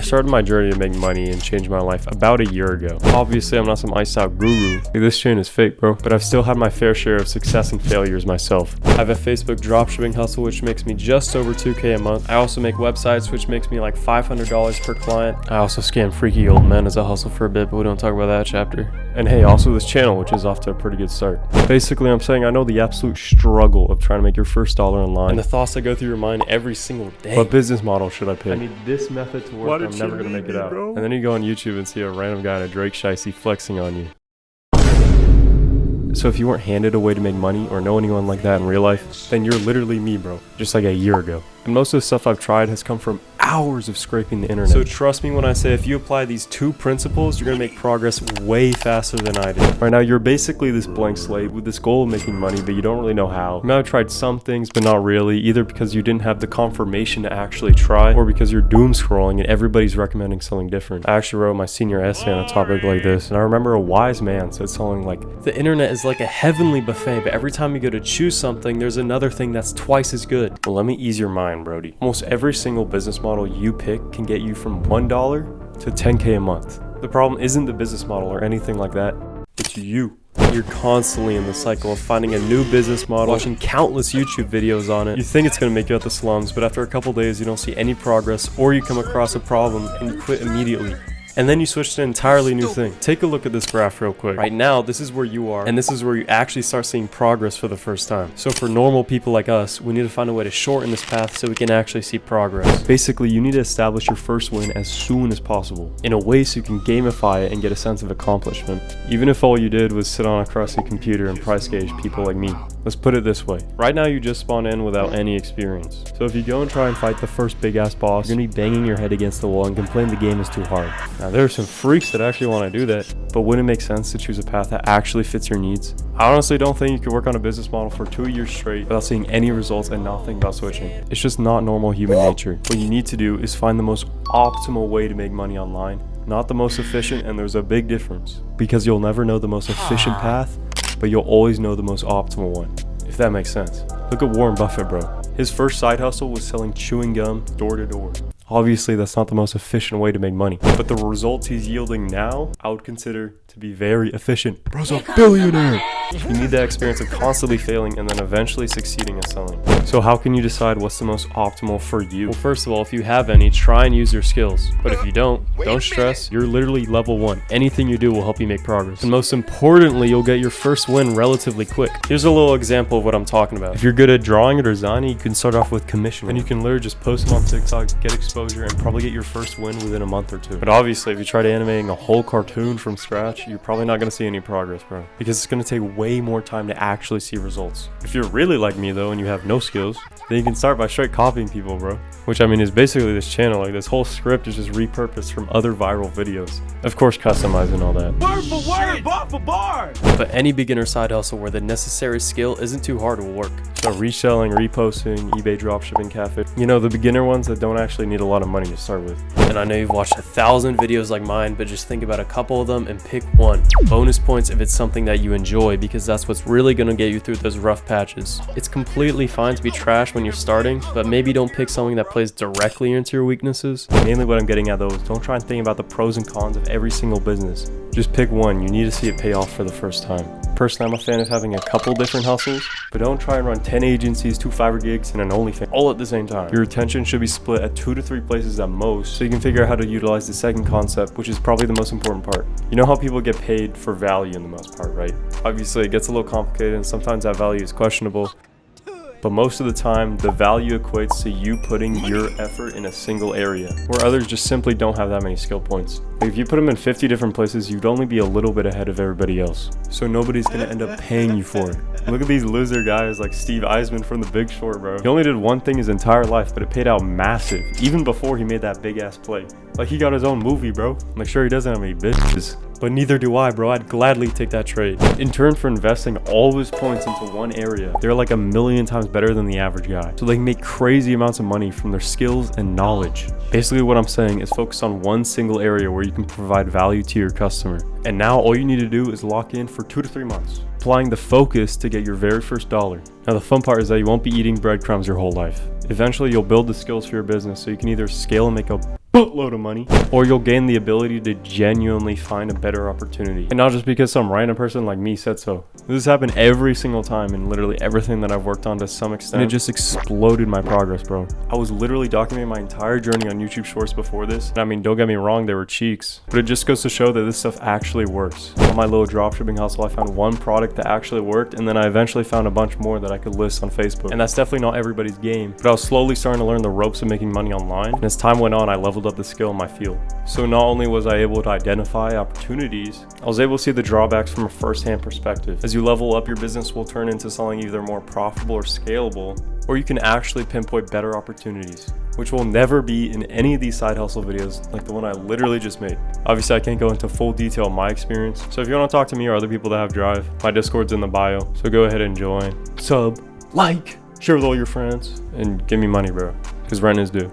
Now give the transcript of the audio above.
started my journey to make money and change my life about a year ago. Obviously, I'm not some iced out guru. Like, this chain is fake, bro. But I've still had my fair share of success and failures myself. I have a Facebook dropshipping hustle, which makes me just over 2K a month. I also make websites, which makes me like $500 per client. I also scam freaky old men as a hustle for a bit, but we don't talk about that chapter. And hey, also this channel, which is off to a pretty good start. Basically, I'm saying I know the absolute struggle of trying to make your first dollar online and the thoughts that go through your mind every single day. What business model should I pick? I need this method to work. I'm never gonna make it out. Bro? And then you go on YouTube and see a random guy in a Drake shiesty flexing on you. So if you weren't handed a way to make money or know anyone like that in real life, then you're literally me, bro, just like a year ago. And most of the stuff I've tried has come from hours of scraping the internet. So trust me when I say if you apply these two principles, you're gonna make progress way faster than I did. Right now, you're basically this blank slate with this goal of making money, but you don't really know how. You might have tried some things, but not really, either because you didn't have the confirmation to actually try, or because you're doom scrolling and everybody's recommending something different. I actually wrote my senior essay on a topic like this, and I remember a wise man said something like, the internet is like a heavenly buffet, but every time you go to choose something, there's another thing that's twice as good. Well, let me ease your mind, Brody. Almost every single business model you pick can get you from $1 to 10K a month. The problem isn't the business model or anything like that, it's you. You're constantly in the cycle of finding a new business model, watching countless YouTube videos on it. You think it's going to make you out the slums, but after a couple days you don't see any progress, or you come across a problem and you quit immediately. And then you switch to an entirely new thing. Take a look at this graph real quick. Right now, this is where you are, and this is where you actually start seeing progress for the first time. So for normal people like us, we need to find a way to shorten this path so we can actually see progress. Basically, you need to establish your first win as soon as possible, in a way so you can gamify it and get a sense of accomplishment. Even if all you did was sit on a crusty computer and price gauge people like me. Let's put it this way. Right now, you just spawn in without any experience. So if you go and try and fight the first big ass boss, you're gonna be banging your head against the wall and complain the game is too hard. Now, there are some freaks that actually want to do that, but wouldn't it make sense to choose a path that actually fits your needs? I honestly don't think you could work on a business model for 2 years straight without seeing any results and not think about switching. It's just not normal human nature. What you need to do is find the most optimal way to make money online, not the most efficient, and there's a big difference. Because you'll never know the most efficient path, but you'll always know the most optimal one, if that makes sense. Look at Warren Buffett, bro. His first side hustle was selling chewing gum door to door. Obviously, that's not the most efficient way to make money, but the results he's yielding now, I would consider to be very efficient. Bro's a billionaire! You need that experience of constantly failing and then eventually succeeding at selling. So how can you decide what's the most optimal for you? Well, first of all, if you have any, try and use your skills. But if you don't stress. You're literally level 1. Anything you do will help you make progress. And most importantly, you'll get your first win relatively quick. Here's a little example of what I'm talking about. If you're good at drawing or designing, you can start off with commission. And you can literally just post them on TikTok, get exposure, and probably get your first win within a month or two. But obviously, if you try to animating a whole cartoon from scratch, you're probably not going to see any progress, bro. Because it's going to take way more time to actually see results. If you're really like me though and you have no skills, then you can start by straight copying people, bro. Which I mean is basically this channel. Like, this whole script is just repurposed from other viral videos. Of course, customizing all that. Word for word, bar for bar! But any beginner side hustle where the necessary skill isn't too hard will work. So reselling, reposting, eBay dropshipping, cafe. You know, the beginner ones that don't actually need a lot of money to start with. And I know you've watched 1,000 videos like mine, but just think about a couple of them and pick one. Bonus points if it's something that you enjoy, because that's what's really going to get you through those rough patches. It's completely fine to be trash when you're starting, but maybe don't pick something that plays directly into your weaknesses. Mainly what I'm getting at though is don't try and think about the pros and cons of every single business. Just pick one. You need to see it pay off for the first time. Personally, I'm a fan of having a couple different hustles, but don't try and run 10 agencies, 2 Fiverr gigs, and an OnlyFans all at the same time. Your attention should be split at 2 to 3 places at most, so you can figure out how to utilize the second concept, which is probably the most important part. You know how people get paid for value in the most part, right? Obviously, it gets a little complicated, and sometimes that value is questionable. But most of the time, the value equates to you putting your effort in a single area, where others just simply don't have that many skill points. If you put them in 50 different places, you'd only be a little bit ahead of everybody else. So nobody's gonna end up paying you for it. Look at these loser guys like Steve Eisman from The Big Short, bro. He only did one thing his entire life, but it paid out massive, even before he made that big ass play. Like, he got his own movie, bro. Make sure he doesn't have any bitches. But neither do I, bro. I'd gladly take that trade. In turn for investing all of his points into one area, they're like 1,000,000 times better than the average guy. So they can make crazy amounts of money from their skills and knowledge. Basically what I'm saying is focus on one single area where you can provide value to your customer. And now all you need to do is lock in for 2 to 3 months, applying the focus to get your very first dollar. Now the fun part is that you won't be eating breadcrumbs your whole life. Eventually you'll build the skills for your business so you can either scale and make a buttload of money, or you'll gain the ability to genuinely find a better opportunity. And not just because some random person like me said so. This has happened every single time in literally everything that I've worked on to some extent. And it just exploded my progress, bro. I was literally documenting my entire journey on YouTube Shorts before this. And I mean, don't get me wrong, they were cheeks. But it just goes to show that this stuff actually works. On my little dropshipping hustle, I found one product that actually worked. And then I eventually found a bunch more that I could list on Facebook. And that's definitely not everybody's game. But I was slowly starting to learn the ropes of making money online. And as time went on, I leveled up the skill in my field. So not only was I able to identify opportunities, I was able to see the drawbacks from a first-hand perspective. As you level up, your business will turn into something either more profitable or scalable, or you can actually pinpoint better opportunities, which will never be in any of these side hustle videos like the one I literally just made. Obviously, I can't go into full detail on my experience, so if you want to talk to me or other people that have drive, my Discord's in the bio, so go ahead and join. Sub, like, share with all your friends, and give me money, bro, because rent is due.